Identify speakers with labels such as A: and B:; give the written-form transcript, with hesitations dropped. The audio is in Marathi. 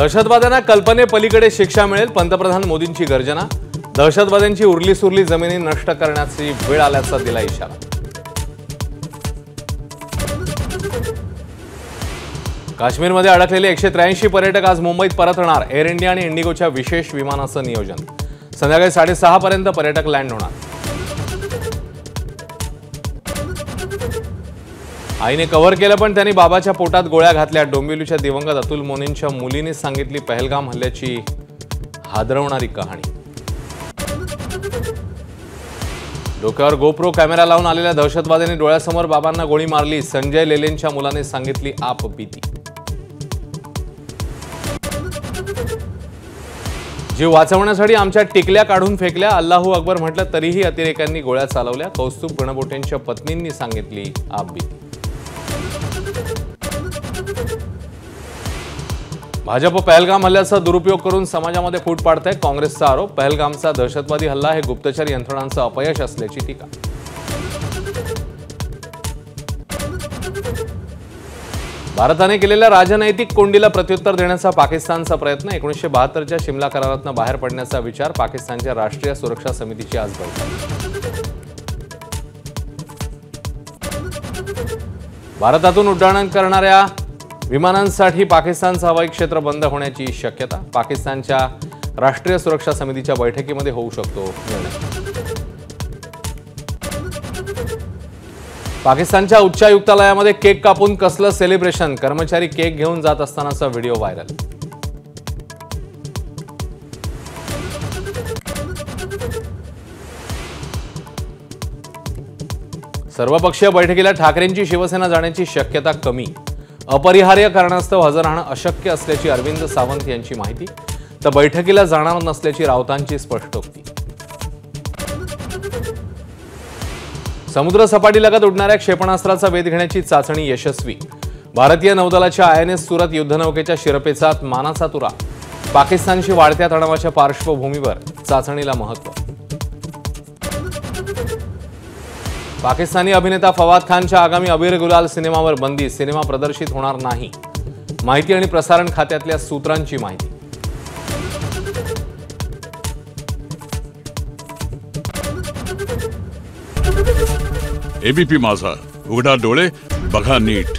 A: दहशतवाद्यांना कल्पनेपलीकडे शिक्षा मिळेल, पंतप्रधान मोदींची गर्जना। दहशतवाद्यांची उरली सुरली जमिनी नष्ट करण्याची वेळ आल्याचा दिला इशारा। काश्मीरमध्ये अडकलेले 183 पर्यटक आज मुंबईत परतणार। एअर इंडिया आणि इंडिगोच्या विशेष विमानाचं नियोजन। संध्याकाळी 6:30 पर्यंत पर्यटक लँड होणार। आईने कव्हर केलं पण त्यांनी बाबाच्या पोटात गोळ्या घातल्या। डोंबिवलीच्या दिवंगत अतुल मोनींच्या मुलीने सांगितली पहलगाम हल्ल्याची हादरवणारी कहाणी। डोक्यावर गोप्रो कॅमेरा लावून आलेल्या दहशतवाद्यांनी डोळ्यासमोर बाबांना गोळी मारली। संजय लेलेंच्या मुलाने सांगितली आप बीती। जीव वाचवण्यासाठी आमच्या टिकल्या काढून फेकल्या। अल्लाहू अकबर म्हटलं तरीही अतिरेक्यांनी गोळ्या चालवल्या। कौस्तुभ गणबोटेंच्या पत्नींनी सांगितली आप बीती। भाजप पहलगाम हल्ल्याचा दुरुपयोग करून समाजामध्ये फूट पाडतंय। काँग्रेसचा आरोप। पहलगामचा दहशतवादी हल्ला हे गुप्तचर यंत्रणांचं अपयश असल्याची टीका। भारताने केलेल्या राजनैतिक कोंडीला प्रत्युत्तर देण्याचा पाकिस्तानचा प्रयत्न। 1972च्या शिमला करारातून बाहेर पडण्याचा विचार। पाकिस्तानच्या राष्ट्रीय सुरक्षा समितीची आज बैठक। भारतातून उड्डाण करणाऱ्या विमानांसाठी पाकिस्तानचं हवाई क्षेत्र बंद होण्याची शक्यता। पाकिस्तानच्या राष्ट्रीय सुरक्षा समितीच्या बैठकीमध्ये होऊ शकतो निर्णय। पाकिस्तानच्या उच्चायुक्तालयामध्ये केक कापून कसलं सेलिब्रेशन। कर्मचारी केक घेऊन जात असतानाचा व्हिडिओ व्हायरल। सर्वपक्षीय बैठकीला ठाकरेंची शिवसेना जाण्याची शक्यता कमी। अपरिहार्य कारणास्तव हजर राहणं अशक्य असल्याची अरविंद सावंत यांची माहिती। तर बैठकीला जाणार नसल्याची राऊतांची स्पष्टोक्ती। समुद्र सपाटीलगत उडणाऱ्या क्षेपणास्त्राचा वेध घेण्याची चाचणी यशस्वी। भारतीय नौदलाच्या INS सुरत युद्धनौकेच्या शिरपेचात मानाचा तुरा। पाकिस्तानशी वाढत्या तणावाच्या पार्श्वभूमीवर चाचणीला महत्त्व। पाकिस्तानी अभिनेता फवाद खानच्या आगामी अबीर गुलाल सिनेमावर बंदी। सिनेमा प्रदर्शित होणार नाही। माहिती आणि प्रसारण खात्यातल्या सूत्रांची माहिती।
B: ABP माझा, उघडा डोळे बघा नीट।